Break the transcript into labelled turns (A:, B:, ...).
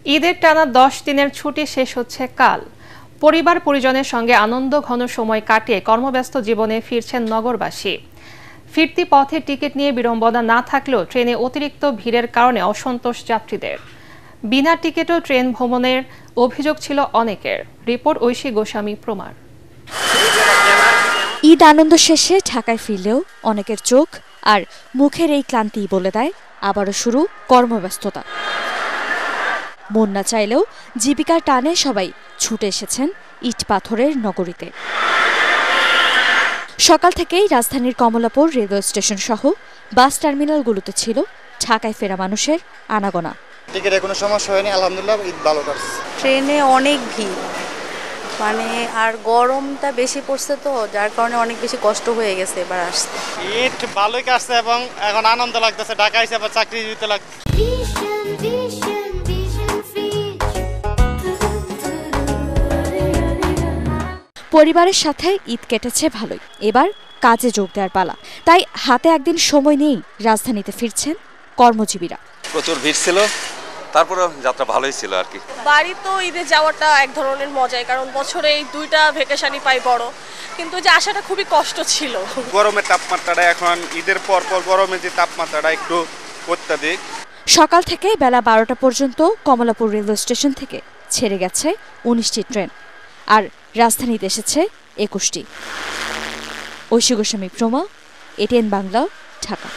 A: ঈদের টানা 10 দিনের ছুটি শেষ হচ্ছে কাল। পরিবার পরিজনের সঙ্গে আনন্দ ঘন সময় কাটিয়ে কর্মব্যস্ত জীবনে ফিরছেন নগরবাসী। ফিরতি পথে টিকিট নিয়ে বিড়ম্বনা না থাকলেও ট্রেনে অতিরিক্ত ভিড়ের কারণে অসন্তোষ যাত্রীদের। বিনা টিকিটও ট্রেন ভ্রমণের অভিযোগ ছিল অনেকের। রিপোর্ট ঐশী গোস্বামী প্রমাণ।
B: ঈদ আনন্দ শেষে ঢাকায় ফিরলেও অনেকের চোখ আর মুখের এই ক্লান্তি বলে দেয় আবারও শুরু কর্মব্যস্ততা। মন না চাইলেও জীবিকার টানে সবাই ছুটে এসেছেন ইট পাথরের নগরীতে। সকাল থেকেই রাজধানীর কমলাপুর রেলওয়ে স্টেশন সহ বাস টার্মিনালগুলোতে ছিল ঢাকায় ফেরা মানুষের আনাগোনা।
C: টিকিটের কোনো সমস্যা হয়নি, আলহামদুলিল্লাহ। ঈদ ভালো কাটছে।
D: ট্রেনে অনেক ভিড়, আর গরমটা বেশি পড়ছে, তো যার কারণে অনেক বেশি কষ্ট হয়ে গেছে এবার আসতে।
C: ঈদ ভালোই কাটছে এবং এখন আনন্দ লাগতেছে। ঢাকা এসে আবার চাকরি দিতে লাগছে।
B: পরিবারের সাথে ঈদ কেটেছে ভালোই, এবার কাজে যোগ দেওয়ার পালা। তাই হাতে একদিন সময় নেই রাজধানীতে ফিরছেন কর্মজীবীরা।
E: প্রচুর ভিড় ছিল, তারপরে যাত্রা ভালোই ছিল আর কি।
F: বাড়ি তো ঈদে যাওয়াটা এক ধরনের মজাই, কারণ বছরে এই 2টা ভ্যাকেশনই পাই বড়, কিন্তু যে আসাটা খুবই কষ্ট ছিল।
G: গরমের তাপমাত্রাটা এখন ঈদের পর গরমের যে তাপমাত্রাটা একটু অত্যাধিক।
B: সকাল থেকে বেলা 12টা পর্যন্ত কমলাপুর রেলওয়ে স্টেশন থেকে ছেড়ে গেছে 19টি ট্রেন, আর রাজধানীতে এসেছে 21টি। ঐশী গোস্বামী প্রমা, এটিএন বাংলা, ঢাকা।